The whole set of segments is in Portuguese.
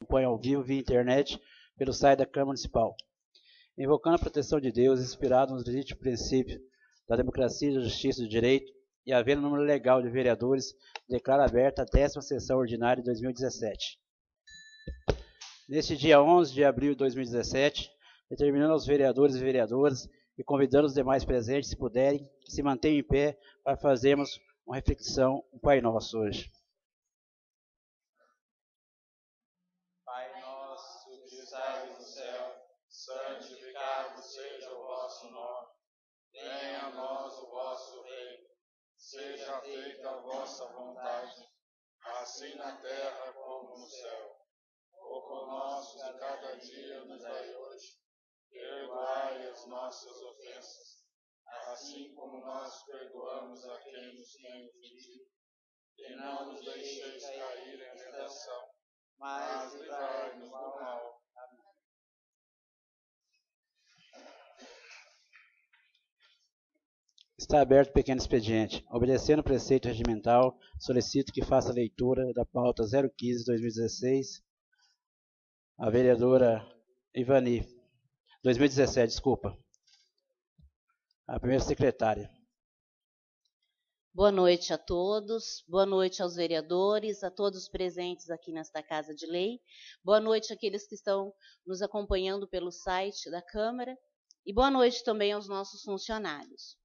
acompanham ao vivo via internet pelo site da Câmara Municipal. Invocando a proteção de Deus, inspirado nos legítimos princípios da democracia, da justiça e do direito, e havendo número legal de vereadores, declaro aberta a 10ª sessão ordinária de 2017. Neste dia 11 de abril de 2017, determinando aos vereadores e vereadoras e convidando os demais presentes, se puderem, que se mantenham em pé para fazermos uma reflexão, um Pai Nosso hoje. Pai nosso que estais no céu, santificado seja o vosso nome. Venha a nós o vosso reino. Seja feita a vossa vontade, assim na terra como no céu. O pão nosso de cada dia nos dai hoje. Perdoai as nossas ofensas, assim como nós perdoamos a quem nos tem ofendido. E não nos deixeis cair em tentação, mas livrai-nos do mal. Está aberto o pequeno expediente. Obedecendo o preceito regimental, solicito que faça a leitura da pauta 015-2016, a vereadora Ivani, 2017, desculpa, a primeira secretária. Boa noite a todos, boa noite aos vereadores, a todos presentes aqui nesta Casa de Lei, boa noite àqueles que estão nos acompanhando pelo site da Câmara e boa noite também aos nossos funcionários.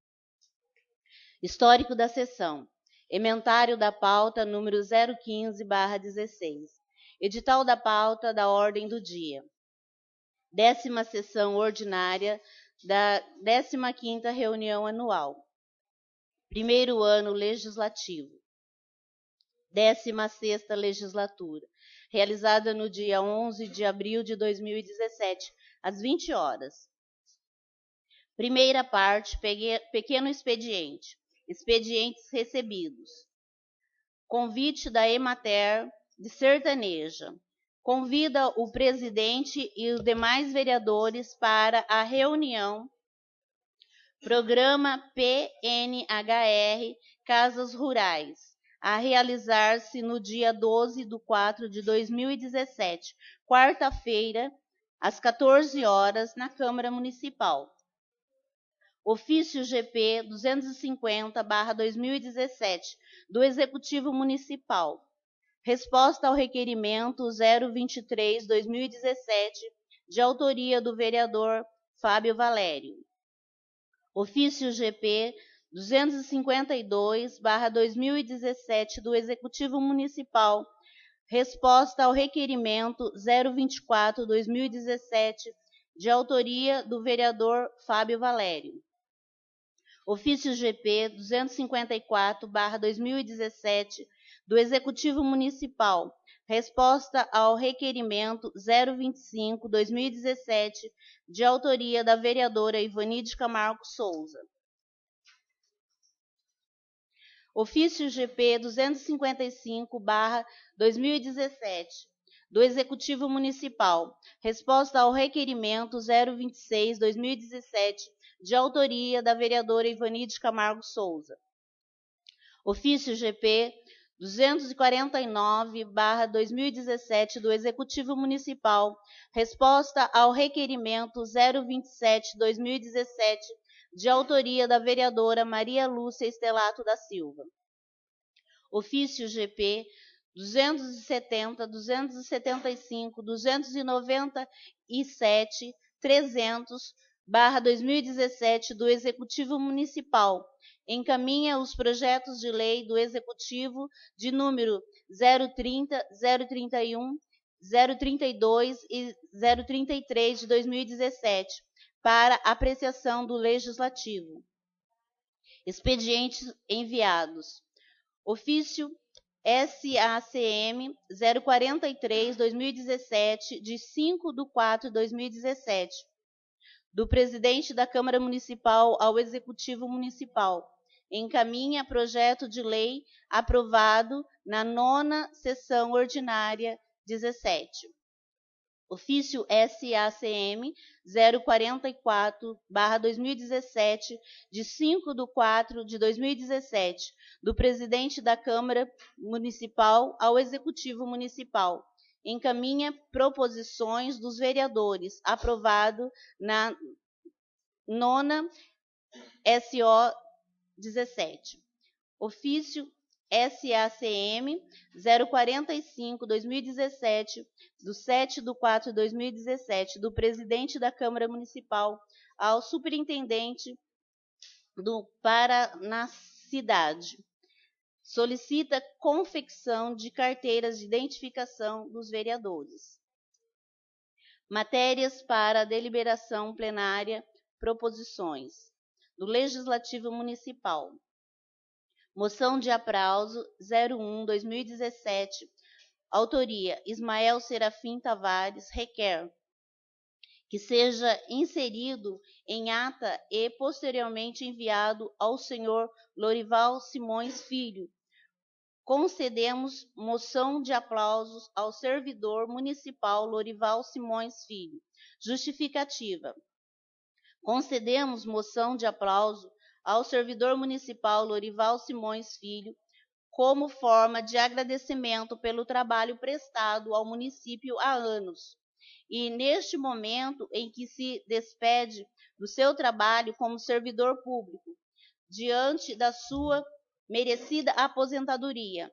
Histórico da sessão. Ementário da pauta número 015/16. Edital da pauta da ordem do dia. 10ª sessão ordinária da 15ª reunião anual. Primeiro ano legislativo. 16ª legislatura. Realizada no dia 11 de abril de 2017, às 20 horas. Primeira parte, pequeno expediente. Expedientes recebidos. Convite da Emater de Sertaneja. Convida o presidente e os demais vereadores para a reunião Programa PNHR Casas Rurais, a realizar-se no dia 12/4/2017, quarta-feira, às 14 horas, na Câmara Municipal. Ofício GP 250/2017, do Executivo Municipal. Resposta ao requerimento 023/2017, de autoria do vereador Fábio Valério. Ofício GP 252/2017, do Executivo Municipal. Resposta ao requerimento 024/2017, de autoria do vereador Fábio Valério. Ofício GP 254/2017, do Executivo Municipal. Resposta ao requerimento 025/2017, de autoria da vereadora Ivani de Camargo Souza. Ofício GP 255/2017, do Executivo Municipal. Resposta ao requerimento 026/2017, de autoria da vereadora Ivani de Camargo Souza. Ofício GP 249/2017, do Executivo Municipal. Resposta ao requerimento 027/2017, de autoria da vereadora Maria Lúcia Estelato da Silva. Ofício GP 270, 275, 297, 300/2017, do Executivo Municipal. Encaminha os projetos de lei do Executivo de número 030, 031, 032 e 033 de 2017 para apreciação do Legislativo. Expedientes enviados. Ofício SACM 043/2017, de 5/4/2017, do Presidente da Câmara Municipal ao Executivo Municipal. Encaminha projeto de lei aprovado na 9ª sessão ordinária 17. Ofício SACM 044/2017, de 5/4/2017, do Presidente da Câmara Municipal ao Executivo Municipal. encaminha proposições dos vereadores, aprovado na 9ª SO 17. Ofício SACM 045/2017, do 7/4/2017, do presidente da Câmara Municipal ao superintendente do Paranacidade. Solicita confecção de carteiras de identificação dos vereadores. Matérias para deliberação plenária, proposições do Legislativo Municipal. Moção de aplauso 01/2017, autoria Ismael Serafim Tavares, requer que seja inserido em ata e posteriormente enviado ao senhor Lorival Simões Filho. Concedemos moção de aplausos ao servidor municipal Lorival Simões Filho. Justificativa. Concedemos moção de aplauso ao servidor municipal Lorival Simões Filho como forma de agradecimento pelo trabalho prestado ao município há anos. E neste momento em que se despede do seu trabalho como servidor público, diante da sua merecida aposentadoria,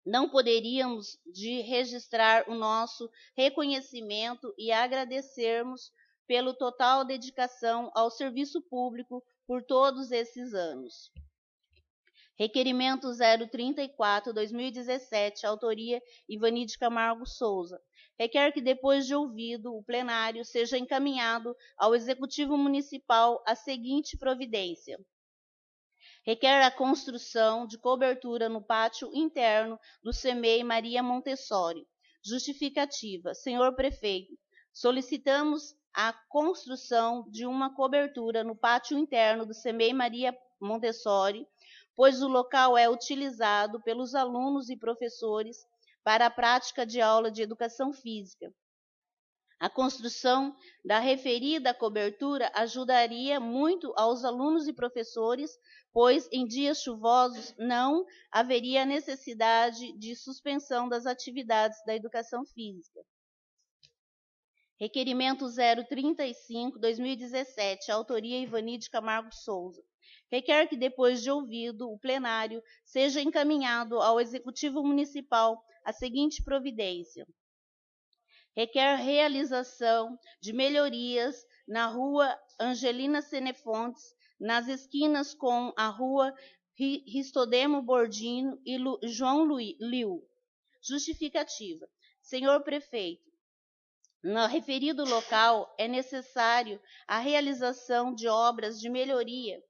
não poderíamos de registrar o nosso reconhecimento e agradecermos pelo total dedicação ao serviço público por todos esses anos. Requerimento 034/2017, autoria Ivanide Camargo Souza. Requer que, depois de ouvido o plenário, seja encaminhado ao Executivo Municipal a seguinte providência. Requer a construção de cobertura no pátio interno do CEMEI Maria Montessori. Justificativa. Senhor Prefeito, solicitamos a construção de uma cobertura no pátio interno do CEMEI Maria Montessori, pois o local é utilizado pelos alunos e professores para a prática de aula de educação física. A construção da referida cobertura ajudaria muito aos alunos e professores, pois em dias chuvosos não haveria necessidade de suspensão das atividades da educação física. Requerimento 035/2017, autoria Ivanide Camargo Souza. Requer que, depois de ouvido o plenário, seja encaminhado ao Executivo Municipal a seguinte providência. Requer realização de melhorias na rua Angelina Senefontes, nas esquinas com a rua Ristodemo Bordino e João Liu. Justificativa. Senhor Prefeito, no referido local é necessário a realização de obras de melhoria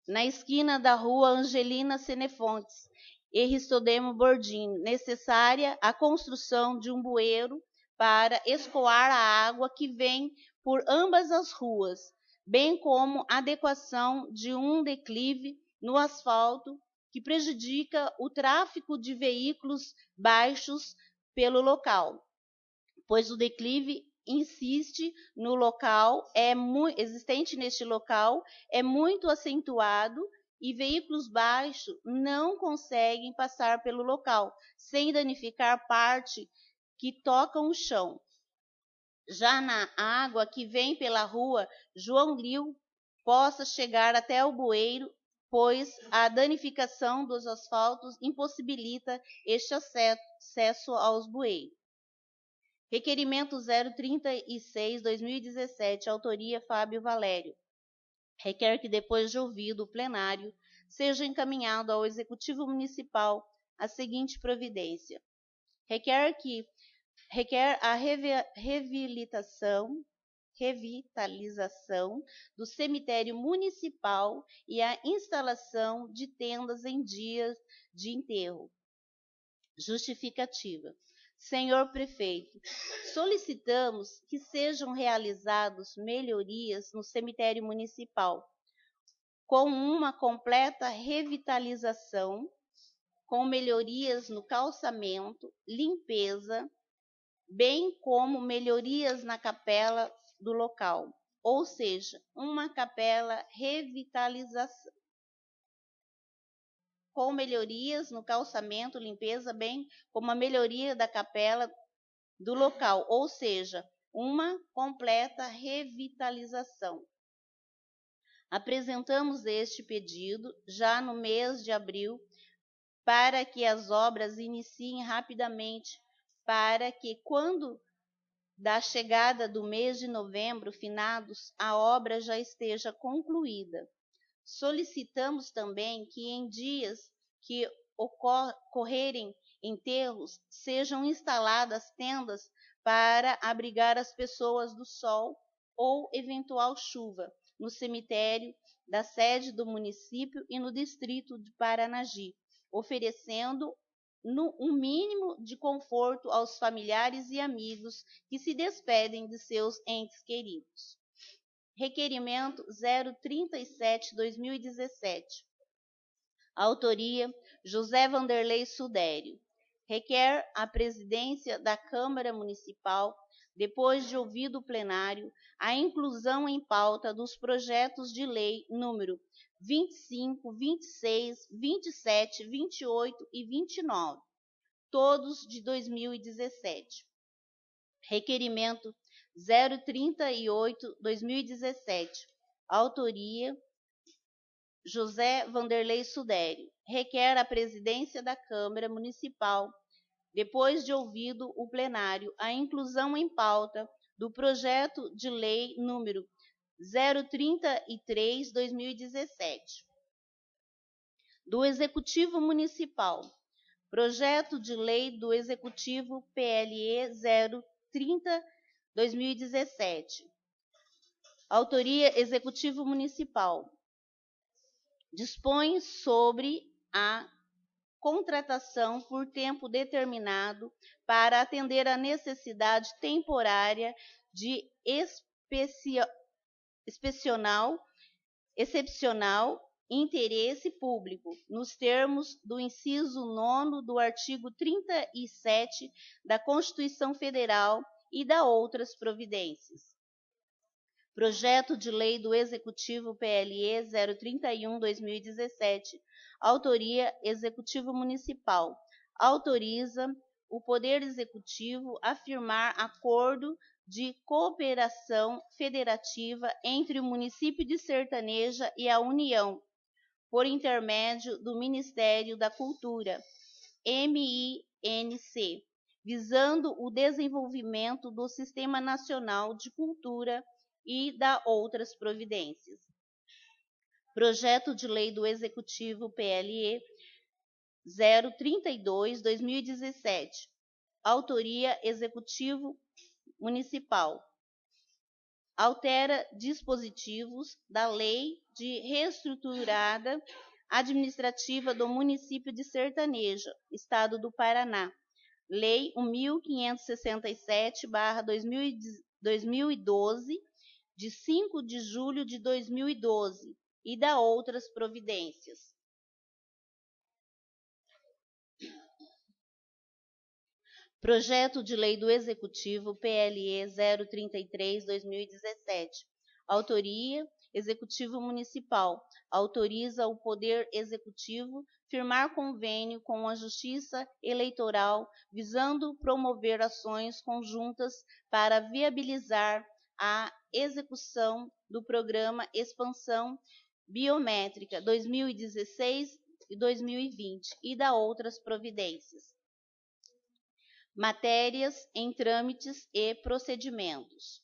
na esquina da rua Angelina Senefontes e Ristodemo Bordini, necessária a construção de um bueiro para escoar a água que vem por ambas as ruas, bem como adequação de um declive no asfalto que prejudica o tráfego de veículos baixos pelo local, pois o declive existente neste local é muito acentuado e veículos baixos não conseguem passar pelo local, sem danificar parte que tocam o chão. Já na água que vem pela rua João Liu possa chegar até o bueiro, pois a danificação dos asfaltos impossibilita este acesso aos bueiros. Requerimento 036/2017, autoria Fábio Valério. Requer que, depois de ouvido o plenário, seja encaminhado ao Executivo Municipal a seguinte providência. Requer a revitalização do cemitério municipal e a instalação de tendas em dias de enterro. Justificativa. Senhor Prefeito, solicitamos que sejam realizadas melhorias no cemitério municipal, com uma completa revitalização, com melhorias no calçamento, limpeza, bem como melhorias na capela do local, ou seja, uma capela revitalização, com melhorias no calçamento, limpeza, bem como a melhoria da capela do local, ou seja, uma completa revitalização. Apresentamos este pedido já no mês de abril para que as obras iniciem rapidamente, para que quando da chegada do mês de novembro, finados, a obra já esteja concluída. Solicitamos também que em dias que ocorrerem enterros, sejam instaladas tendas para abrigar as pessoas do sol ou eventual chuva no cemitério da sede do município e no distrito de Paranagi, oferecendo um mínimo de conforto aos familiares e amigos que se despedem de seus entes queridos. Requerimento 037/2017. Autoria: José Vanderlei Sudério. Requer a presidência da Câmara Municipal, depois de ouvido o plenário, a inclusão em pauta dos projetos de lei número 25, 26, 27, 28 e 29, todos de 2017. Requerimento 038/2017. Autoria: José Vanderlei Sudério. Requer a presidência da Câmara Municipal, depois de ouvido o plenário, a inclusão em pauta do projeto de lei número 033/2017. Do Executivo Municipal, projeto de lei do Executivo PLE 030/2017. Autoria: Executivo Municipal. Dispõe sobre a contratação por tempo determinado para atender à necessidade temporária de excepcional interesse público, nos termos do inciso 9º do artigo 37 da Constituição Federal e da outras providências. Projeto de lei do Executivo PLE 031/2017. Autoria: Executivo Municipal. Autoriza o Poder Executivo a firmar acordo de cooperação federativa entre o município de Sertaneja e a União, por intermédio do Ministério da Cultura, MINC, visando o desenvolvimento do Sistema Nacional de Cultura e da outras providências. Projeto de lei do Executivo PLE 032/2017. Autoria: Executivo Municipal. Altera dispositivos da Lei de Reestruturada Administrativa do Município de Sertaneja, Estado do Paraná, Lei 1567/2012, de 5 de julho de 2012, e da outras providências. Projeto de lei do Executivo PLE 033/2017. Autoria: Executivo Municipal. Autoriza o Poder Executivo firmar convênio com a Justiça Eleitoral, visando promover ações conjuntas para viabilizar a execução do Programa Expansão Biométrica 2016 e 2020 e da outras providências. Matérias em trâmites e procedimentos.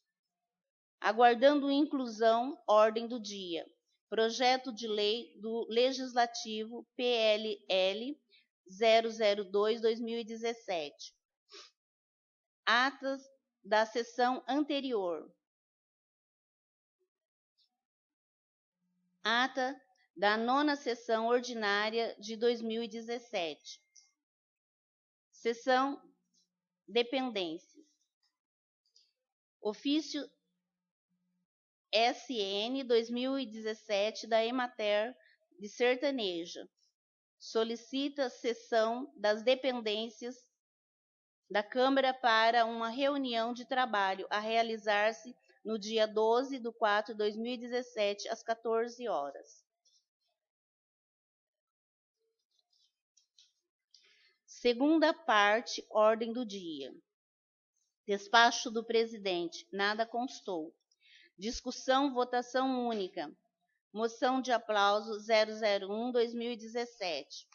Aguardando inclusão, ordem do dia. Projeto de lei do Legislativo PLL 002/2017. Atas da sessão anterior. Ata da 9ª sessão ordinária de 2017. Sessão Dependências. Ofício SN 2017 da Emater de Sertaneja. Solicita cessão das dependências da Câmara para uma reunião de trabalho a realizar-se no dia 12/4/2017, às 14 horas. Segunda parte, ordem do dia. Despacho do presidente, nada constou. Discussão, votação única. Moção de aplauso 001/2017.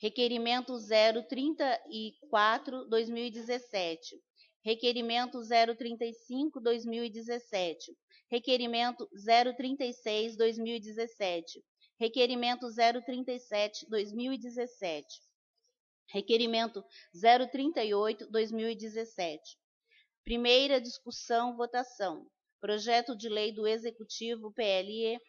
Requerimento 034/2017. Requerimento 035/2017. Requerimento 036/2017. Requerimento 037/2017. Requerimento 038/2017. Primeira discussão, votação. Projeto de lei do Executivo PLE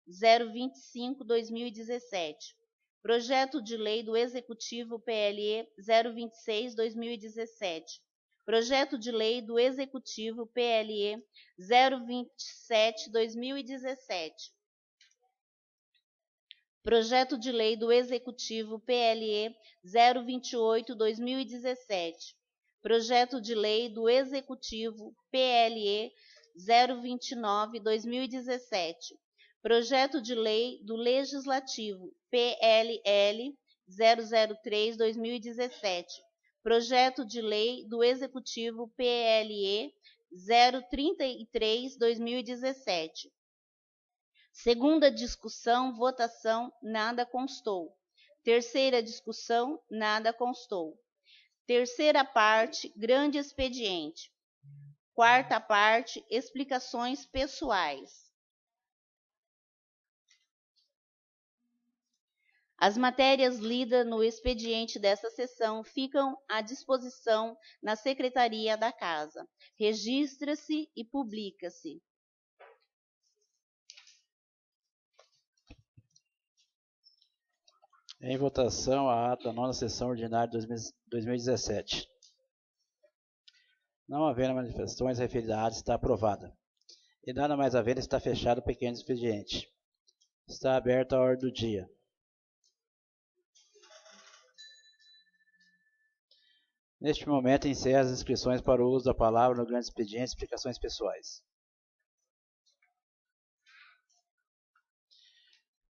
025/2017. Projeto de lei do Executivo PLE 026/2017. Projeto de lei do Executivo PLE 027/2017. Projeto de lei do Executivo PLE 028/2017. Projeto de lei do Executivo PLE 029/2017. Projeto de lei do Legislativo PLL 003/2017. Projeto de lei do Executivo PLE 033/2017. Segunda discussão, votação, nada constou. Terceira discussão, nada constou. Terceira parte, grande expediente. Quarta parte, explicações pessoais. As matérias lidas no expediente desta sessão ficam à disposição na Secretaria da Casa. Registra-se e publica-se. Em votação, a ata da 9ª sessão ordinária de 2017. Não havendo manifestações, a referida ata está aprovada. E nada mais havendo, está fechado o pequeno expediente. Está aberta a ordem do dia. Neste momento, encerra as inscrições para o uso da palavra no grande expediente, explicações pessoais.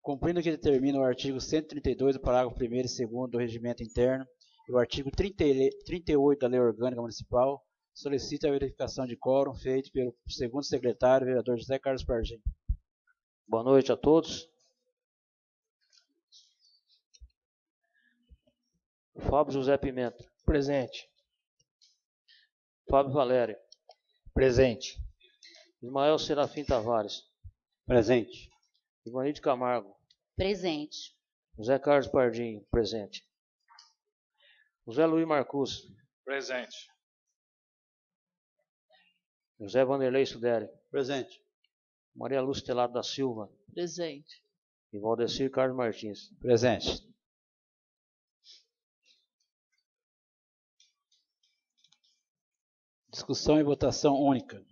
Cumprindo o que determina o artigo 132 do parágrafo 1º e 2º do Regimento Interno e o artigo 38 da Lei Orgânica Municipal, solicita a verificação de quórum feito pelo segundo secretário, vereador José Carlos Pardinho. Boa noite a todos. Fábio José Pimenta. Presente. Fábio Valério. Presente. Ismael Serafim Tavares. Presente. Ivanilde Camargo. Presente. José Carlos Pardinho. Presente. José Luiz Marcus. Presente. José Vanderlei Suderi. Presente. Maria Lúcia Telato da Silva. Presente. E Valdecir Carlos Martins. Presente. Discussão e votação única.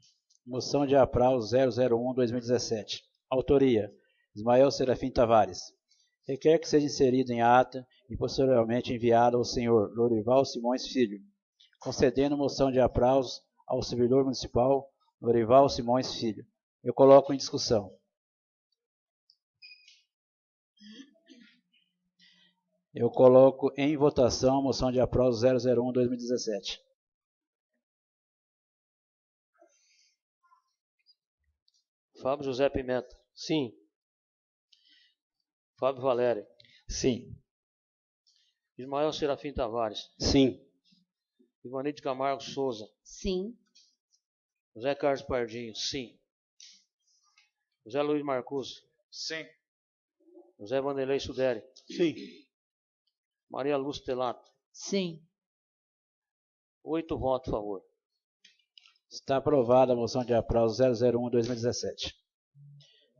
Moção de aplauso 001/2017. Autoria: Ismael Serafim Tavares. Requer que seja inserido em ata e posteriormente enviado ao senhor Lorival Simões Filho, concedendo moção de aplauso ao servidor municipal Lorival Simões Filho. Eu coloco em discussão. Eu coloco em votação a moção de aplauso 001/2017. Fábio José Pimenta. Sim. Fábio Valério. Sim. Ismael Serafim Tavares. Sim. Ivanilde Camargo Souza. Sim. José Carlos Pardinho. Sim. José Luiz Marcus. Sim. José Vanderlei Suderi. Sim. Maria Lúcia Telato. Sim. 8 votos a favor. Está aprovada a moção de aplauso 001/2017.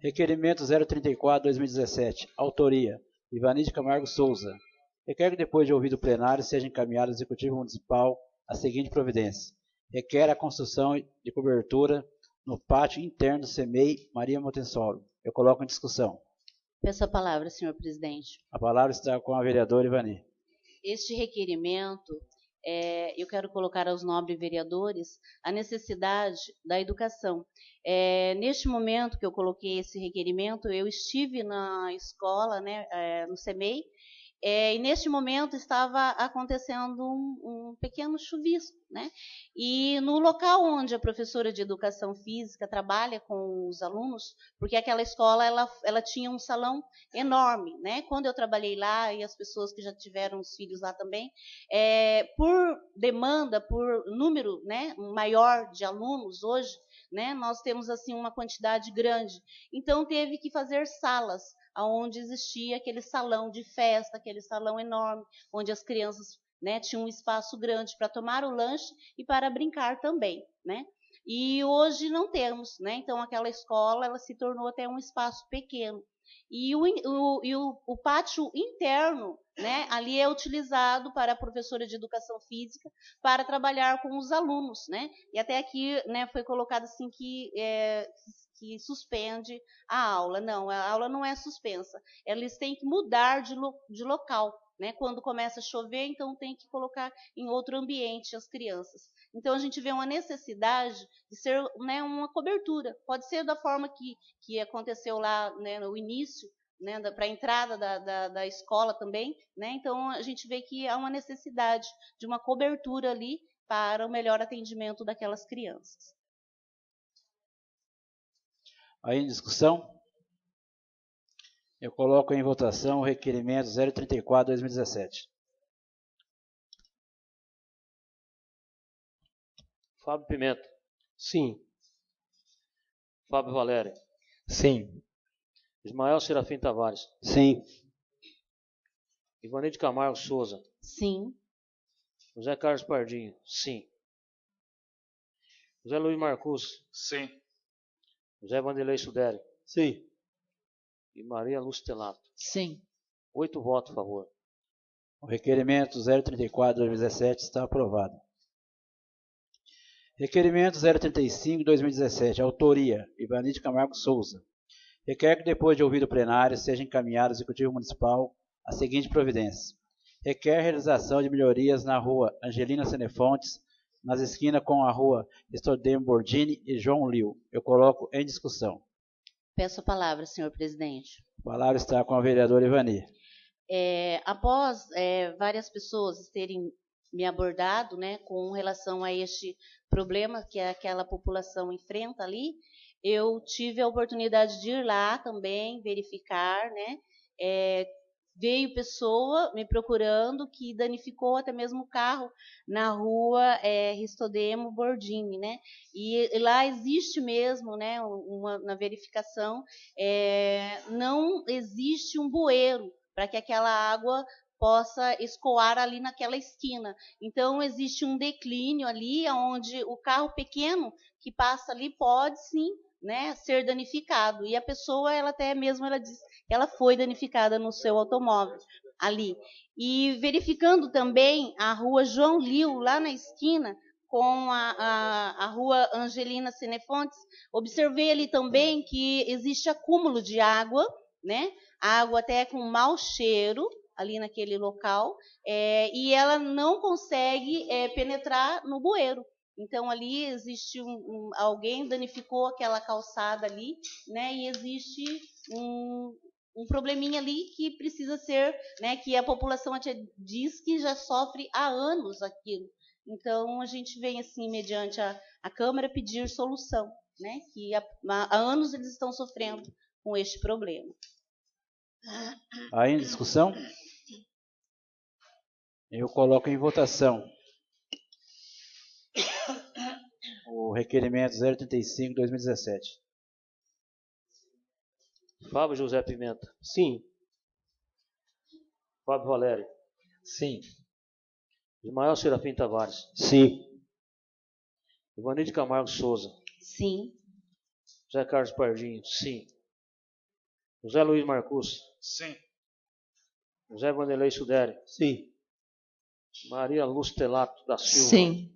Requerimento 034/2017. Autoria: Ivanilde Camargo Souza. Requer que depois de ouvido o plenário seja encaminhado ao Executivo Municipal a seguinte providência. Requer a construção de cobertura no pátio interno do CEMEI Maria Montensoro. Eu coloco em discussão. Peço a palavra, senhor presidente. A palavra está com a vereadora Ivani. Este requerimento, eu quero colocar aos nobres vereadores a necessidade da educação. Neste momento que eu coloquei esse requerimento, eu estive na escola, né, no CEMEI, e neste momento estava acontecendo um pequeno chuvisco, né? E no local onde a professora de educação física trabalha com os alunos, porque aquela escola ela tinha um salão enorme, né? Quando eu trabalhei lá, e as pessoas que já tiveram os filhos lá também, por demanda, por número, né, maior de alunos hoje, né? Nós temos assim uma quantidade grande. Então teve que fazer salas onde existia aquele salão de festa, aquele salão enorme, onde as crianças, né, tinham um espaço grande para tomar o lanche e para brincar também, né? E hoje não temos, né? Então aquela escola ela se tornou até um espaço pequeno. E o pátio interno, né, ali é utilizado para a professora de educação física para trabalhar com os alunos, né? E até aqui, né, foi colocado assim que suspende a aula. Não, a aula não é suspensa. Eles têm que mudar de local, né? Quando começa a chover, então tem que colocar em outro ambiente as crianças. Então a gente vê uma necessidade de ser, né, uma cobertura. Pode ser da forma que aconteceu lá, né, no início, né, para a entrada da escola também, né? Então a gente vê que há uma necessidade de uma cobertura ali para o melhor atendimento daquelas crianças. Aí em discussão, eu coloco em votação o requerimento 034/2017. Fábio Pimenta. Sim. Fábio Valério. Sim. Ismael Serafim Tavares. Sim. Ivanilde Camargo Souza. Sim. José Carlos Pardinho. Sim. José Luiz Marcus. Sim. José Vanderlei Sudério. Sim. E Maria Lúcia Telato. Sim. 8 votos a favor. O requerimento 034/2017 está aprovado. Requerimento 035/2017, autoria, Ivanilde Camargo Souza. Requer que, depois de ouvido o plenário, seja encaminhado ao Executivo Municipal a seguinte providência. Requer realização de melhorias na rua Angelina Senefontes, nas esquinas com a rua Estordemo Bordini e João Liu. Eu coloco em discussão. Peço a palavra, senhor presidente. A palavra está com a vereadora Ivani. Após várias pessoas terem me abordado, né, com relação a este problema que aquela população enfrenta ali, eu tive a oportunidade de ir lá também verificar, né, veio pessoa me procurando que danificou até mesmo o carro na rua Ristodemo Bordini, né? E lá existe mesmo, né, na verificação, não existe um bueiro para que aquela água possa escoar ali naquela esquina. Então existe um declínio ali, onde o carro pequeno que passa ali pode sim, né, ser danificado. E a pessoa, ela até mesmo ela diz que ela foi danificada no seu automóvel ali. E verificando também a rua João Liu, lá na esquina, com a rua Angelina Senefontes, observei ali também que existe acúmulo de água, né? Água até com mau cheiro ali naquele local, e ela não consegue penetrar no bueiro. Então ali existe alguém danificou aquela calçada ali, né? E existe um probleminha ali que precisa ser, né? Que a população até diz que já sofre há anos aquilo. Então a gente vem assim, mediante a Câmara, pedir solução, né? Que há anos eles estão sofrendo com este problema. Aí em discussão, eu coloco em votação o requerimento 035/2017. Fábio José Pimenta. Sim. Fábio Valério. Sim. Ismael Serafim Tavares. Sim. Ivanilde Camargo Souza. Sim. José Carlos Pardinho. Sim. José Luiz Marcus. Sim. José Vanderlei Sudério. Sim. Maria Lúcia Telato da Silva. Sim.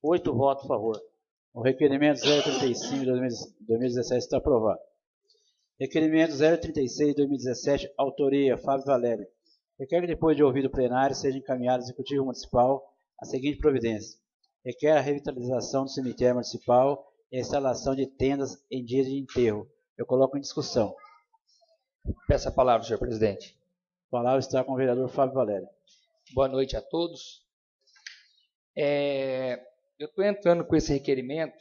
8 votos a favor. O requerimento 035/2017 está aprovado. Requerimento 036/2017, autoria Fábio Valério. Requer que depois de ouvido o plenário seja encaminhado ao Executivo Municipal a seguinte providência. Requer a revitalização do cemitério municipal e a instalação de tendas em dia de enterro. Eu coloco em discussão. Peço a palavra, senhor presidente. A palavra está com o vereador Fábio Valério. Boa noite a todos. Eu estou entrando com esse requerimento,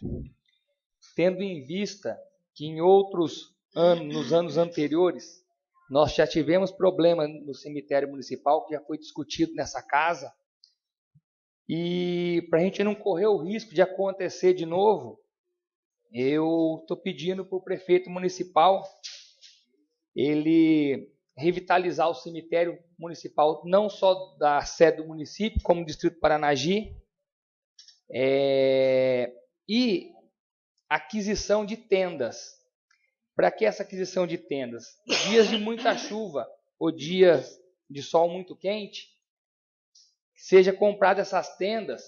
tendo em vista que em outros anos, nos anos anteriores, nós já tivemos problema no cemitério municipal, que já foi discutido nessa casa, e para a gente não correr o risco de acontecer de novo, eu estou pedindo para o prefeito municipal ele revitalizar o cemitério municipal, não só da sede do município, como do Distrito Paranagi, e aquisição de tendas. Para que essa aquisição de tendas? Dias de muita chuva ou dias de sol muito quente, seja comprada essas tendas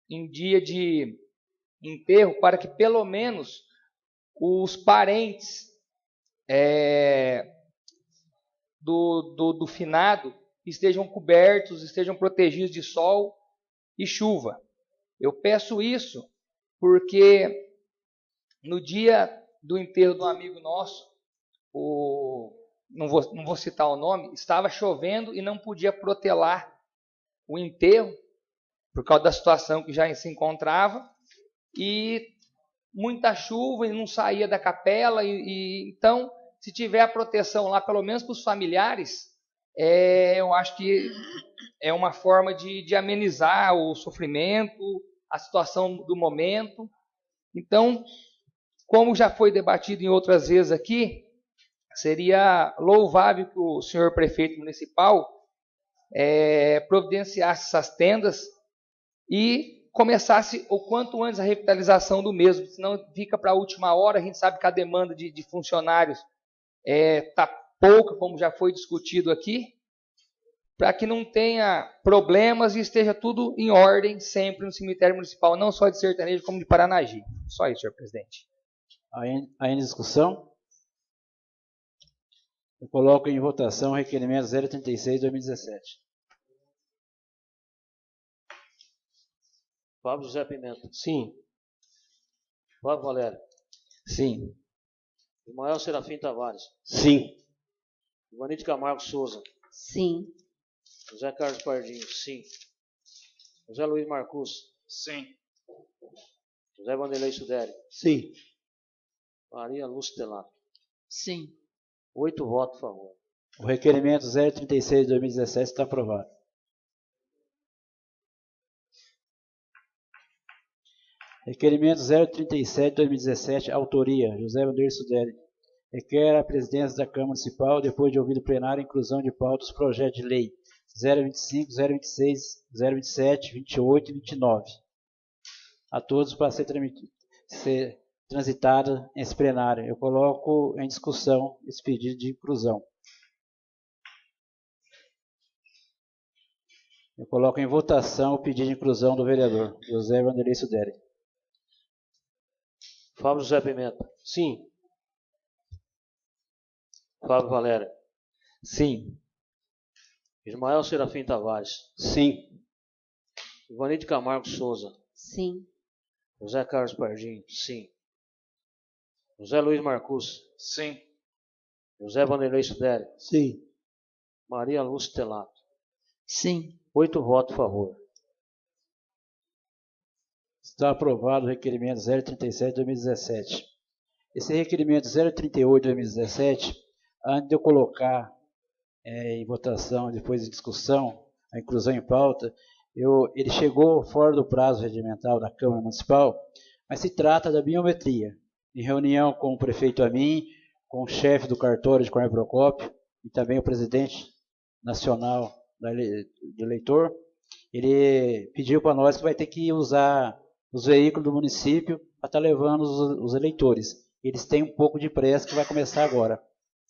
em dia de enterro, para que pelo menos os parentes do finado estejam cobertos, estejam protegidos de sol e chuva. Eu peço isso porque no dia do enterro de um amigo nosso, não vou citar o nome, estava chovendo e não podia protelar o enterro por causa da situação que já se encontrava, e muita chuva e não saía da capela, então, se tiver a proteção lá, pelo menos para os familiares, eu acho que é uma forma de amenizar o sofrimento, a situação do momento. Então, como já foi debatido em outras vezes aqui, seria louvável que o senhor prefeito municipal providenciasse essas tendas e começasse o quanto antes a revitalização do mesmo, senão fica para a última hora. A gente sabe que a demanda de funcionários está pouca, como já foi discutido aqui, para que não tenha problemas e esteja tudo em ordem sempre no cemitério municipal, não só de Sertanejo, como de Paranagi. Só isso, senhor presidente. Aí em discussão, eu coloco em votação o requerimento 036/2017. Fábio José Pimenta. Sim. Fábio Valério. Sim. Ismael Serafim Tavares. Sim. Ivanite Camargo Souza. Sim. José Carlos Pardinho. Sim. José Luiz Marcus. Sim. José Vanderlei Suderi. Sim. Maria Lúcia Delato. Sim. 8 votos a favor. O requerimento 036/2017 está aprovado. Requerimento 037/2017, autoria, José Vanderlei Suderi. Requer a presidência da Câmara Municipal, depois de ouvido o plenário, a inclusão de pauta dos projetos de lei 025, 026, 027, 28 e 29. A todos para ser transitado nesse plenário. Eu coloco em discussão esse pedido de inclusão. Eu coloco em votação o pedido de inclusão do vereador José Vanderlei Suderi. Fábio José Pimenta. Sim. Fábio Valério. Sim. Ismael Serafim Tavares. Sim. Ivanite Camargo Souza. Sim. José Carlos Pardinho. Sim. José Luiz Marcus. Sim. José Vanderlei Suderi. Sim. Maria Lúcia Delato. Sim. 8 votos a favor. Está aprovado o requerimento 037/2017. Esse requerimento 038/2017, antes de eu colocar em votação, depois em discussão, a inclusão em pauta, ele chegou fora do prazo regimental da Câmara Municipal, mas se trata da biometria. Em reunião com o prefeito Amin, com o chefe do cartório de Coronel Procópio e também o presidente nacional do eleitor, ele pediu para nós que vai ter que usar os veículos do município para estar levando os eleitores. Eles têm um pouco de pressa que vai começar agora.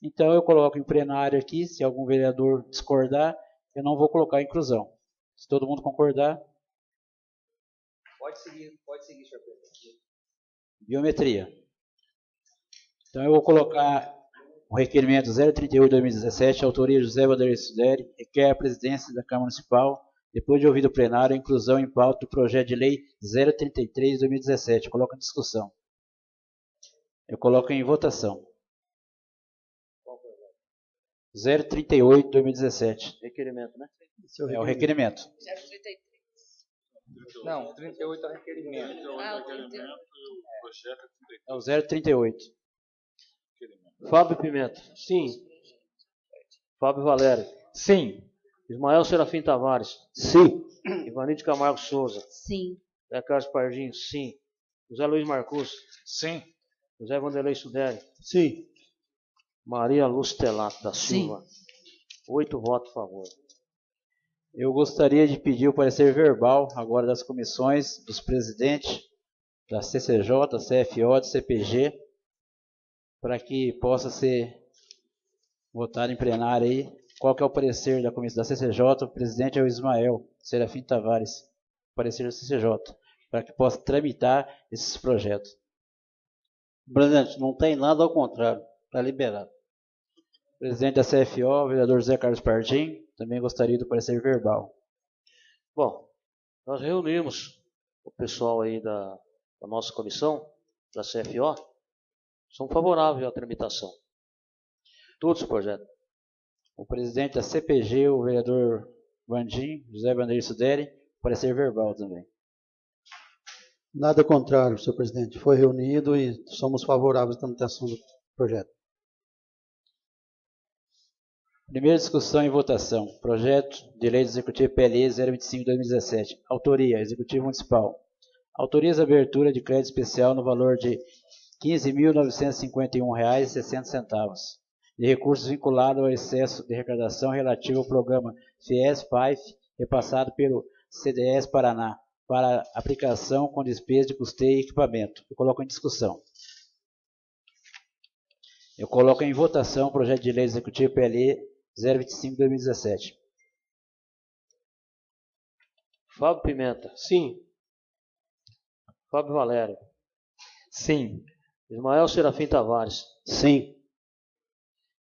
Então eu coloco em plenário aqui, se algum vereador discordar, eu não vou colocar a inclusão. Se todo mundo concordar. Pode seguir, senhor presidente. Biometria. Então eu vou colocar O requerimento 038-2017, autoria José Vanderlei Suderi, requer a presidência da Câmara Municipal, depois de ouvido o plenário, a inclusão em pauta do projeto de lei 033-2017. Coloco em discussão. Eu coloco em votação. 038-2017. Requerimento, né? É o requerimento. 033. Não, 38 é o requerimento. Ah, o 38. O projeto É o 038. Fábio Pimenta. Sim. Fábio Valério. Sim. Ismael Serafim Tavares. Sim. Ivanilde Camargo Souza. Sim. José Carlos Pardinho. Sim. José Luiz Marcus. Sim. José Vanderlei Suderi. Sim. Maria Lúcia Telato da Silva. 8 votos a favor. Eu gostaria de pedir o parecer verbal agora das comissões, dos presidentes da CCJ, CFO, do CPG, para que possa ser votado em plenário aí. Qual que é o parecer da comissão da CCJ? O presidente é o Ismael Serafim Tavares, parecer da CCJ, para que possa tramitar esses projetos. Presidente, não tem nada ao contrário, está liberado. Presidente da CFO, o vereador José Carlos Pardim, também gostaria do parecer verbal. Bom, nós reunimos o pessoal aí da nossa comissão, da CFO, são favoráveis à tramitação. Todos os projetos. O presidente da CPG, o vereador Vandim, José Vanderlei Suderi, parecer verbal também. Nada contrário, senhor presidente. Foi reunido e somos favoráveis à tramitação do projeto. Primeira discussão e votação. Projeto de Lei do Executivo PLE 025/2017. Autoria, Executivo Municipal. Autoriza a abertura de crédito especial no valor de R$ 15.951,60 de recursos vinculados ao excesso de arrecadação relativo ao programa FIES-PAIF, repassado pelo CDS Paraná, para aplicação com despesa de custeio e equipamento. Eu coloco em discussão. Eu coloco em votação o projeto de lei executivo PLE 025/2017. Fábio Pimenta. Sim. Fábio Valério. Sim. Ismael Serafim Tavares. Sim.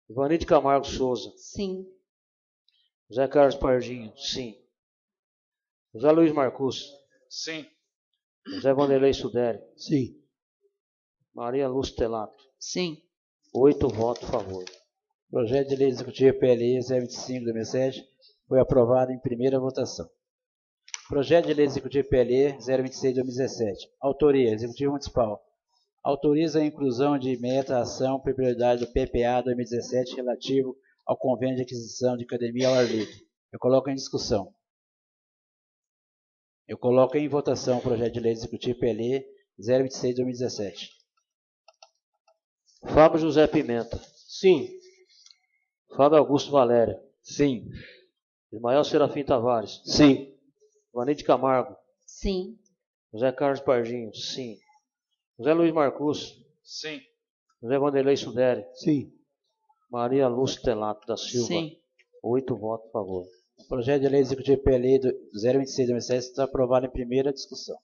Ivanilde Camargo Souza. Sim. José Carlos Pardinho. Sim. José Luiz Marcus. Sim. José Vanderlei Suderi. Sim. Maria Lúcia Telato. Sim. 8 votos a favor. Projeto de lei executivo PLE 025/2017 foi aprovado em primeira votação. Projeto de lei executivo PLE 026/2017. Autoria, Executivo Municipal. Autoriza a inclusão de meta ação por prioridade do PPA 2017 relativo ao convênio de aquisição de academia ao ar livre. Eu coloco em discussão. Eu coloco em votação o projeto de lei executivo PLE 026/2017. Fábio José Pimenta. Sim. Fábio Augusto Valério. Sim. Ismael Serafim Tavares. Sim. Ivanilde Camargo. Sim. José Carlos Pardinho. Sim. José Luiz Marcus. Sim. José Vanderlei Suderi. Sim. Maria Lúcia Telato da Silva. Sim. 8 votos a favor. O projeto de lei executivo PLE 026/2017 está aprovado em primeira discussão.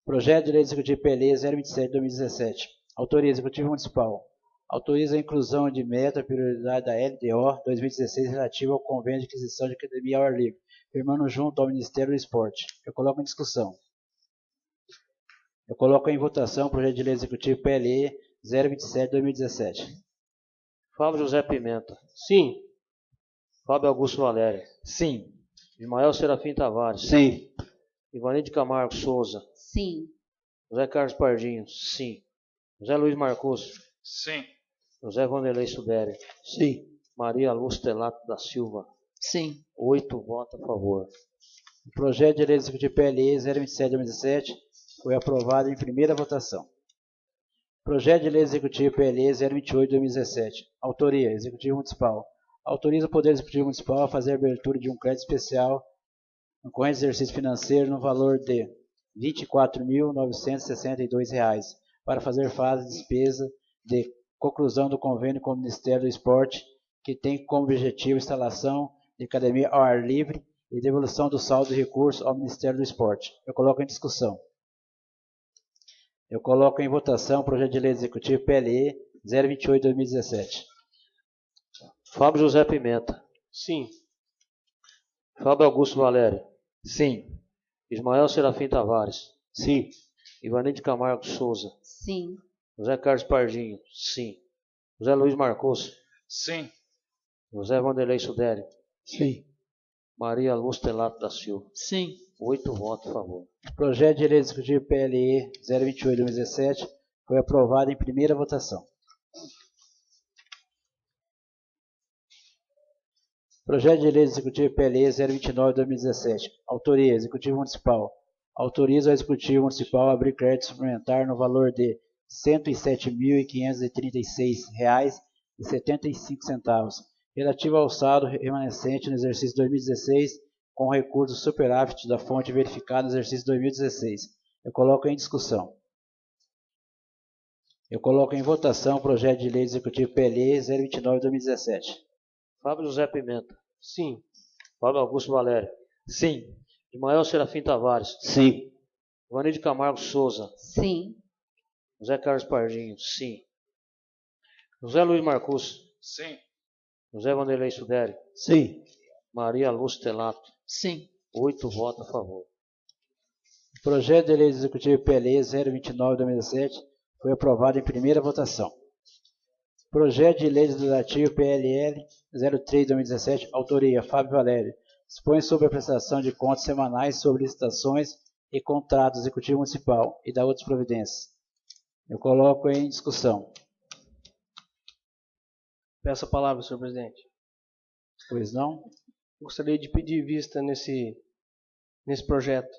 Projeto de lei executivo PLE 027/2017. Autoria, Executivo Municipal. Autoriza a inclusão de meta prioridade da LDO 2016 relativa ao convênio de aquisição de academia ao ar livre, firmando junto ao Ministério do Esporte. Eu coloco em discussão. Eu coloco em votação o projeto de lei executivo PLE 027/2017. Fábio José Pimenta. Sim. Fábio Augusto Valério. Sim. Ismael Serafim Tavares. Sim. Ivanilde Camargo Souza. Sim. José Carlos Pardinho. Sim. José Luiz Marcus. Sim. José Vanderlei Suderi. Sim. Maria Lúcia Telato da Silva. Sim. 8 votos a favor. O projeto de lei executivo PLE 027/2017 foi aprovado em primeira votação. Projeto de lei executivo PLE 028/2017. Autoria, Executivo Municipal. Autoriza o Poder Executivo Municipal a fazer a abertura de um crédito especial no corrente exercício financeiro no valor de R$ 24.962 para fazer face à despesa de conclusão do convênio com o Ministério do Esporte, que tem como objetivo a instalação de academia ao ar livre e devolução do saldo de recursos ao Ministério do Esporte. Eu coloco em discussão. Eu coloco em votação o projeto de lei executivo PLE 028/2017. Fábio José Pimenta. Sim. Fábio Augusto Valério. Sim. Ismael Serafim Tavares. Sim. Ivanilde Camargo Souza. Sim. José Carlos Pardinho. Sim. José Luiz Marcos. Sim. José Vanderlei Sudério. Sim. Maria Luz Telato da Silva. Sim. 8 votos a favor. Projeto de Lei Executivo PLE 028/2017 foi aprovado em primeira votação. Projeto de Lei Executivo PLE 029/2017. Autoria: Executivo Municipal. Autoriza o Executivo Municipal a abrir crédito suplementar no valor de R$ 107.536,75, relativo ao saldo remanescente no exercício 2016, com recurso do superávit da fonte verificado no exercício 2016. Eu coloco em discussão. Eu coloco em votação o projeto de lei executivo PLE 029/2017. Fábio José Pimenta. Sim. Fábio Augusto Valério. Sim. Ismael Serafim Tavares. Sim. Ivanilde Camargo Souza. Sim. José Carlos Pardinho. Sim. José Luiz Marcos. Sim. José Vanderlei Sudério. Sim. Maria Luz Telato. Sim. 8 votos a favor. Projeto de lei executivo PLE 029/2017 foi aprovado em primeira votação. Projeto de lei legislativo PLL 03/2017, autoria Fábio Valério, dispõe sobre a prestação de contas semanais sobre licitações e contratos executivo municipal e da outras providências. Eu coloco em discussão. Peço a palavra, senhor presidente. Pois não? Gostaria de pedir vista nesse projeto.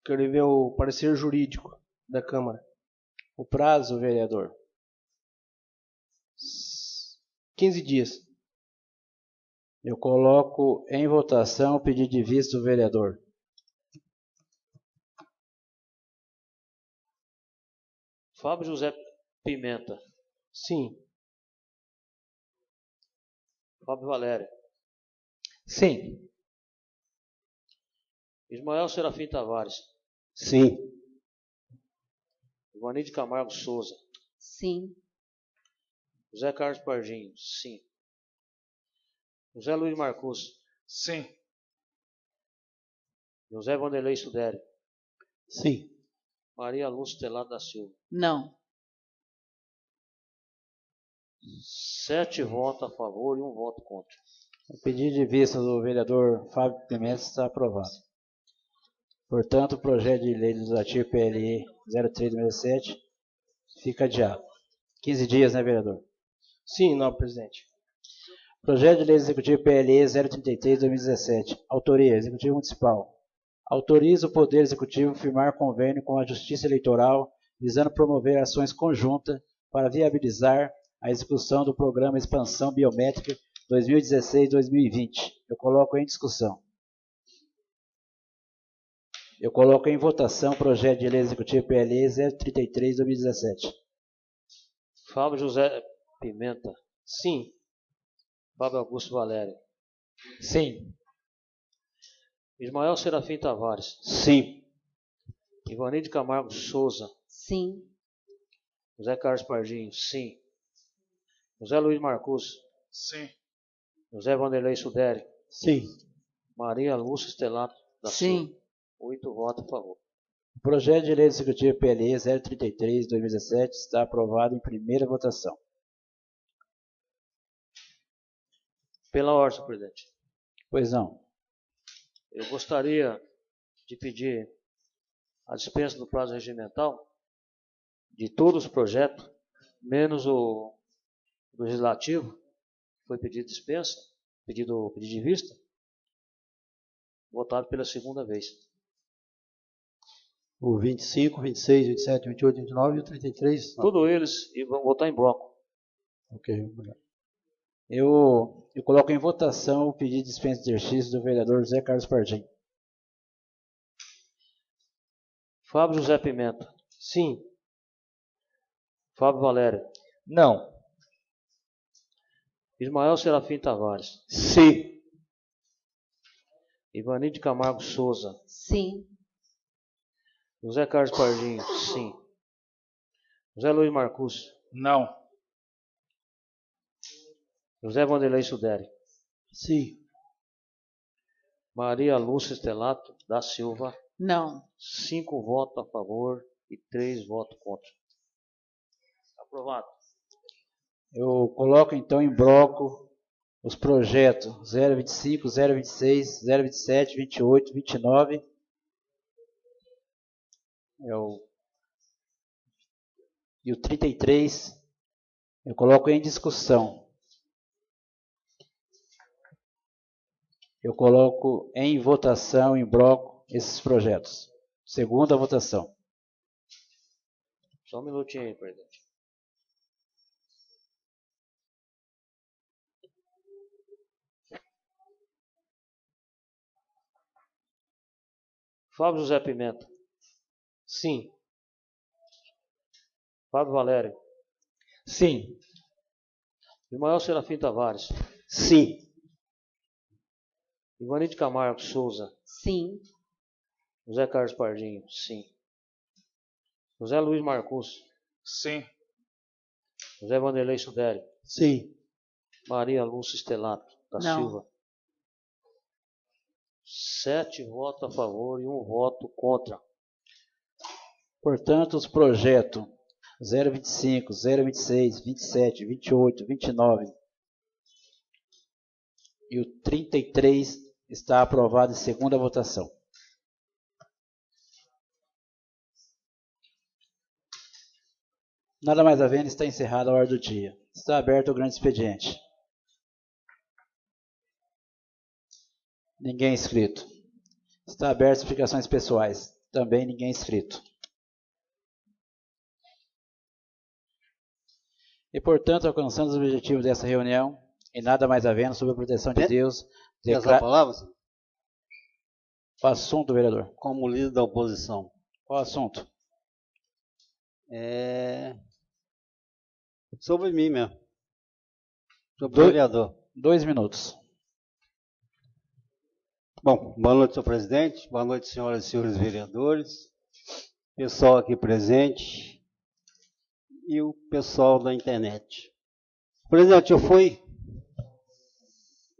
Quero ver o parecer jurídico da Câmara. O prazo, vereador. 15 dias. Eu coloco em votação o pedido de vista do vereador. Fábio José Pimenta. Sim. Fábio Valério. Sim. Ismael Serafim Tavares. Sim. Ivanilde Camargo Souza. Sim. José Carlos Pardinho. Sim. José Luiz Marcos. Sim. José Vanderlei Sudério. Sim. Maria Luz Telato da Silva. Não. 7 votos a favor e 1 voto contra. O pedido de vista do vereador Fábio Pimenta está aprovado. Portanto, o projeto de lei legislativo PLE 03/2017 fica adiado. 15 dias, né, vereador? Sim, não, presidente. Projeto de lei executivo PLE 033/2017. Autoria: Executivo Municipal. Autoriza o Poder Executivo firmar convênio com a Justiça Eleitoral visando promover ações conjuntas para viabilizar a execução do Programa Expansão Biométrica 2016-2020. Eu coloco em discussão. Eu coloco em votação o projeto de lei executivo PLE 033/2017. Fábio José Pimenta. Sim. Fábio Augusto Valério. Sim. Ismael Serafim Tavares. Sim. Ivanilde Camargo Souza. Sim. José Carlos Pardinho. Sim. José Luiz Marcos. Sim. José Vanderlei Sudério. Sim. Maria Lúcia Stelato da Silva. 8 votos a favor. O projeto de lei executivo PLE 033/2017 está aprovado em primeira votação. Pela ordem, senhor presidente. Pois não. Eu gostaria de pedir a dispensa do prazo regimental de todos os projetos, menos o do legislativo, que foi pedido dispensa, pedido de vista, votado pela segunda vez. O 25, 26, 27, 28, 29 e o 33. Todos eles e vão votar em bloco. Ok, obrigado. Eu coloco em votação o pedido de dispensa de exercício do vereador José Carlos Pardinho. Fábio José Pimenta. Sim. Fábio Valério. Não. Ismael Serafim Tavares. Sim. Ivanilde Camargo Souza. Sim. José Carlos Pardinho. Sim. José Luiz Marcos. Não. José Vanderlei Suderi. Sim. Maria Lúcia Estelato da Silva. Não. 5 votos a favor e 3 votos contra. Aprovado. Eu coloco então em bloco os projetos 025, 026, 027, 28, 29. E o 33 eu coloco em discussão. Eu coloco em votação, em bloco, esses projetos. Segunda votação. Só um minutinho aí, presidente. Fábio José Pimenta. Sim. Fábio Valério. Sim. Ismael Serafim Tavares. Sim. Ivanide Camargo Souza. Sim. José Carlos Pardinho. Sim. José Luiz Marcus. Sim. José Vanderlei Suderi. Sim. Maria Lúcia Estelato da Não. Silva. 7 votos a favor e 1 voto contra. Portanto, os projetos 025, 026, 27, 28, 29 e o 33 está aprovado em segunda votação. Nada mais havendo, está encerrada a ordem do dia. Está aberto o grande expediente. Ninguém inscrito. Está aberto explicações pessoais. Também ninguém inscrito. E, portanto, alcançando os objetivos dessa reunião, e nada mais havendo, sob a proteção de Deus, Essa palavra? O assunto, vereador. Como líder da oposição. Qual assunto? Sobre mim mesmo. Sobre o vereador. 2 minutos. Bom, boa noite, senhor presidente. Boa noite, senhoras e senhores vereadores. Pessoal aqui presente. E o pessoal da internet. Presidente, eu fui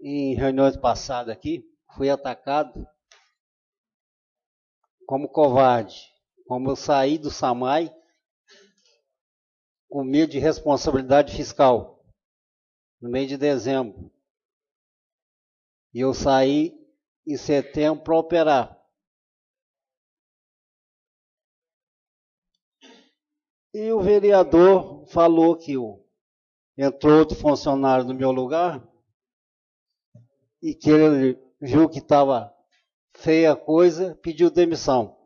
em reuniões passadas aqui, fui atacado como covarde, como eu saí do SAMAI com medo de responsabilidade fiscal, no mês de dezembro. E eu saí em setembro para operar. E o vereador falou que entrou outro funcionário no meu lugar e que ele viu que estava feia a coisa, pediu demissão.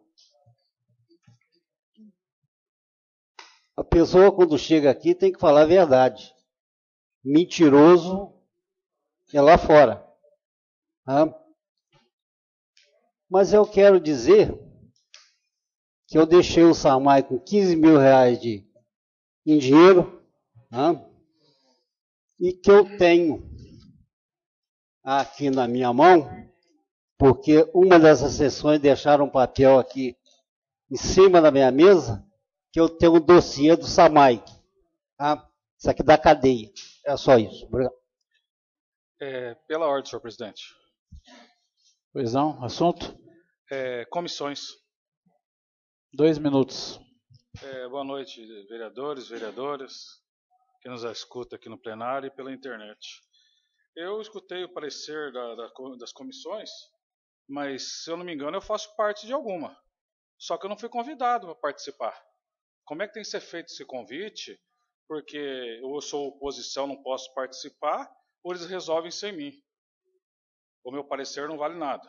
A pessoa, quando chega aqui, tem que falar a verdade. Mentiroso é lá fora. Mas eu quero dizer que eu deixei o SAMAI com 15 mil reais em dinheiro, e que eu tenho aqui na minha mão, porque uma dessas sessões deixaram um papel aqui em cima da minha mesa, que eu tenho um dossiê do SAMAI. Isso aqui da cadeia. É só isso. Obrigado. Pela ordem, senhor presidente. Pois não, assunto? Comissões. 2 minutos. Boa noite, vereadores, vereadoras, que nos escuta aqui no plenário e pela internet. Eu escutei o parecer das comissões, mas, se eu não me engano, eu faço parte de alguma. Só que eu não fui convidado para participar. Como é que tem que ser feito esse convite? Porque eu sou oposição, não posso participar, ou eles resolvem sem mim. O meu parecer não vale nada.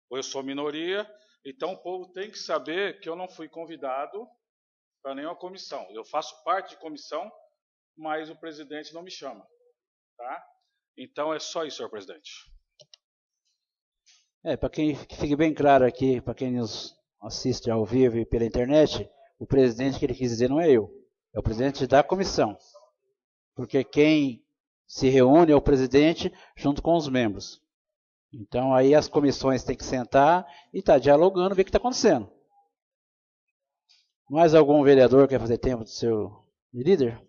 Ou eu sou minoria, então o povo tem que saber que eu não fui convidado para nenhuma comissão. Eu faço parte de comissão, mas o presidente não me chama. Tá? Então é só isso, senhor presidente. Para que fique bem claro aqui, para quem nos assiste ao vivo e pela internet, o presidente que ele quis dizer não é eu, é o presidente da comissão. Porque quem se reúne é o presidente junto com os membros. Então aí as comissões têm que sentar e estar dialogando, ver o que está acontecendo. Mais algum vereador quer fazer tempo do seu líder?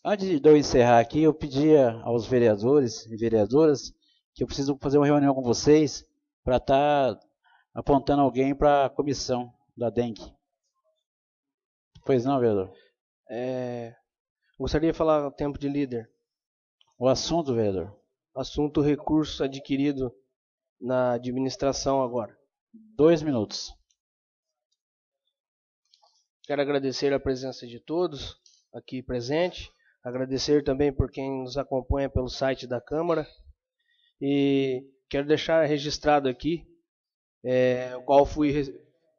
Antes de eu encerrar aqui, eu pedia aos vereadores e vereadoras que eu preciso fazer uma reunião com vocês para estar apontando alguém para a comissão da dengue. Pois não, vereador? Gostaria de falar o tempo de líder. O assunto, vereador? Assunto recurso adquirido na administração agora. 2 minutos. Quero agradecer a presença de todos aqui presentes. Agradecer também por quem nos acompanha pelo site da Câmara. E quero deixar registrado aqui o qual fui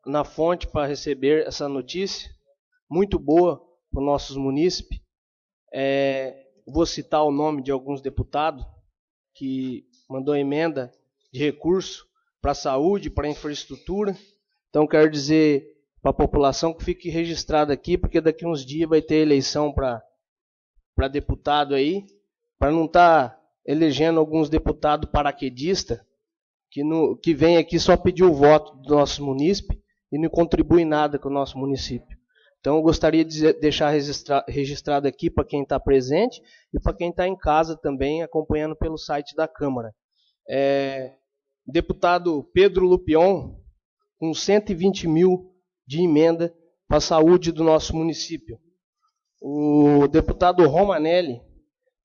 na fonte para receber essa notícia. Muito boa para os nossos munícipes. Vou citar o nome de alguns deputados que mandou emenda de recurso para a saúde, para a infraestrutura. Então, quero dizer para a população que fique registrado aqui, porque daqui uns dias vai ter eleição para deputado aí, para não estar elegendo alguns deputados paraquedistas que vem aqui só pedir o voto do nosso munícipe e não contribui nada com o nosso município. Então, eu gostaria de deixar registrado aqui para quem está presente e para quem está em casa também, acompanhando pelo site da Câmara. Deputado Pedro Lupion, com 120 mil de emenda para a saúde do nosso município. O deputado Romanelli,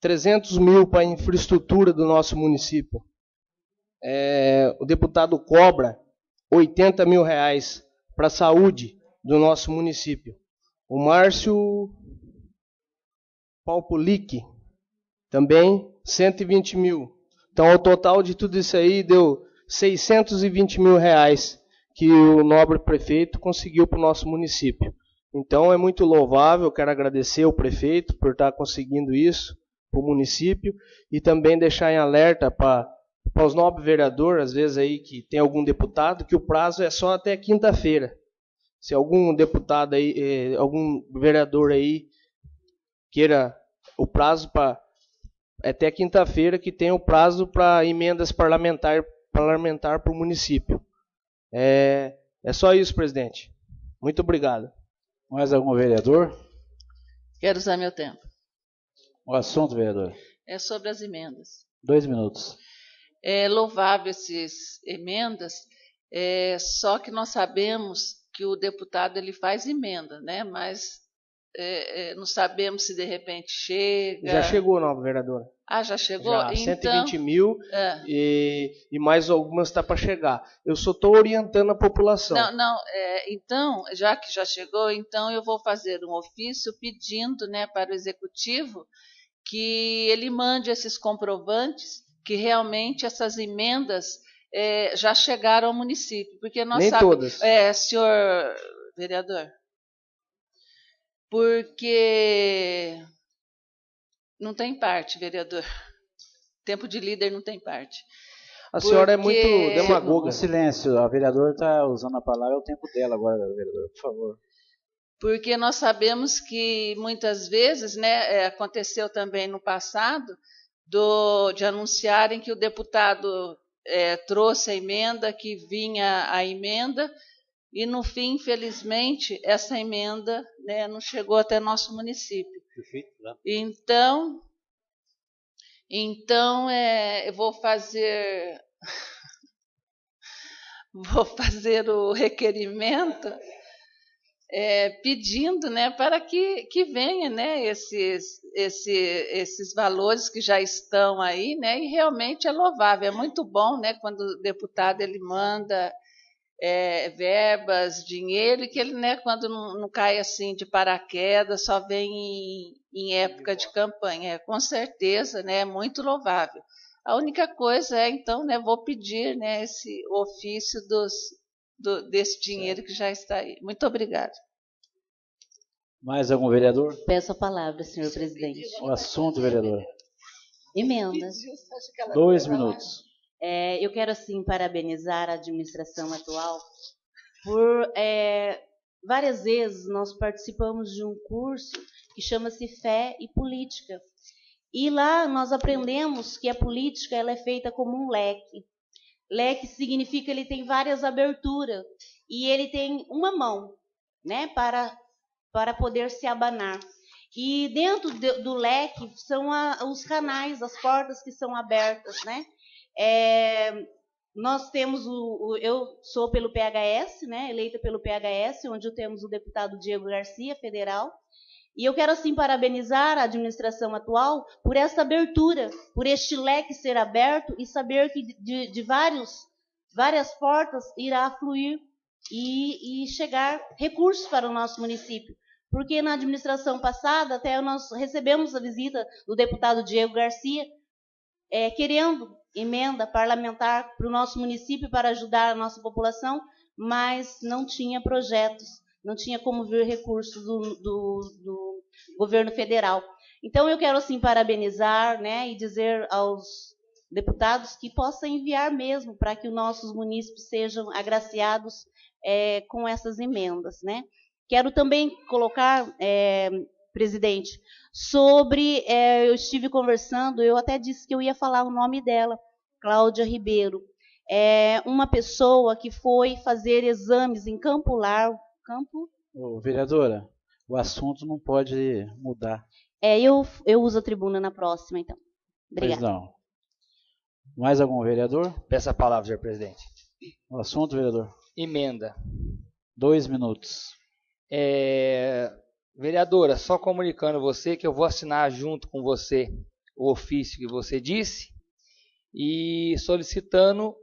300 mil para a infraestrutura do nosso município. O deputado Cobra, 80 mil reais para a saúde do nosso município. O Márcio Palpolic, também 120 mil. Então, ao total de tudo isso aí, deu 620 mil reais que o nobre prefeito conseguiu para o nosso município. Então, é muito louvável, quero agradecer ao prefeito por estar conseguindo isso para o município e também deixar em alerta para os nobres vereadores, às vezes aí que tem algum deputado, que o prazo é só até quinta-feira. Se algum deputado aí, algum vereador aí queira o prazo para até quinta-feira, que tem o prazo para emendas parlamentar para o município. É só isso, presidente. Muito obrigado. Mais algum vereador? Quero usar meu tempo. O assunto, vereador? É sobre as emendas. 2 minutos. É louvável essas emendas, só que nós sabemos que o deputado ele faz emenda, né? Mas não sabemos se de repente chega. Já chegou, nova vereadora. Ah, já chegou? Já, então, 120 mil e mais algumas está para chegar. Eu só estou orientando a população. Então, já que já chegou, então eu vou fazer um ofício pedindo, né, para o executivo que ele mande esses comprovantes que realmente essas emendas já chegaram ao município, porque nós Nem todas. Senhor vereador, porque não tem parte, vereador. Tempo de líder não tem parte. A senhora é muito demagoga. Silêncio, a vereadora está usando a palavra, é o tempo dela agora, vereador, por favor. Porque nós sabemos que muitas vezes, né, aconteceu também no passado, de anunciarem que o deputado trouxe a emenda, que vinha a emenda, e no fim, infelizmente, essa emenda, né, não chegou até nosso município. Perfeito, né? Então eu vou fazer o requerimento pedindo, né, para que venha, né, esses valores que já estão aí, né, e realmente é louvável, é muito bom, né, quando o deputado ele manda verbas, dinheiro, e que ele, né, quando não cai assim de paraquedas, só vem em época de campanha. Com certeza, né, é muito louvável. A única coisa então, né, vou pedir, né, esse ofício desse dinheiro que já está aí. Muito obrigada. Mais algum vereador? Peço a palavra, senhor presidente. O assunto, vereador? Emendas. 2 minutos. Eu quero, assim, parabenizar a administração atual por várias vezes nós participamos de um curso que chama-se Fé e Política. E lá nós aprendemos que a política ela é feita como um leque. Leque significa que ele tem várias aberturas e ele tem uma mão, né, para poder se abanar. E dentro do leque são os canais, as portas que são abertas, né? Nós temos eu sou pelo PHS, né? Eleita pelo PHS, onde temos o deputado Diego Garcia, federal. E eu quero, assim, parabenizar a administração atual por essa abertura, por este leque ser aberto e saber que de várias portas irá fluir e chegar recursos para o nosso município. Porque na administração passada, até nós recebemos a visita do deputado Diego Garcia, querendo emenda parlamentar para o nosso município para ajudar a nossa população, mas não tinha projetos, não tinha como vir recursos do governo federal. Então, eu quero, assim, parabenizar, né, e dizer aos deputados que possam enviar mesmo para que os nossos munícipes sejam agraciados com essas emendas, né. Quero também colocar, presidente, sobre, eu estive conversando, eu até disse que eu ia falar o nome dela, Cláudia Ribeiro, uma pessoa que foi fazer exames em Campo Largo. Vereadora, o assunto não pode mudar. Eu uso a tribuna na próxima, então. Obrigada. Pois não. Mais algum vereador? Peço a palavra, senhor presidente. O assunto, vereador? Emenda. 2 minutos. Vereadora, só comunicando você que eu vou assinar junto com você o ofício que você disse e solicitando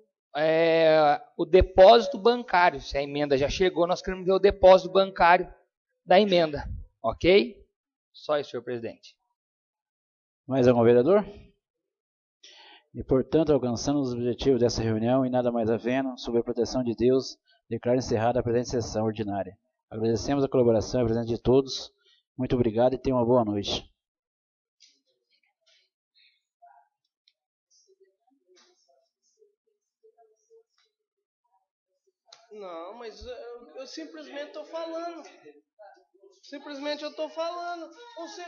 o depósito bancário. Se a emenda já chegou, nós queremos ver o depósito bancário da emenda, ok? Só isso, senhor presidente. Mais algum vereador? E, portanto, alcançando os objetivos dessa reunião e nada mais havendo, sob a proteção de Deus, declaro encerrada a presente sessão ordinária. Agradecemos a colaboração e a presença de todos. Muito obrigado e tenham uma boa noite. Não, mas eu simplesmente estou falando. Simplesmente eu estou falando. Você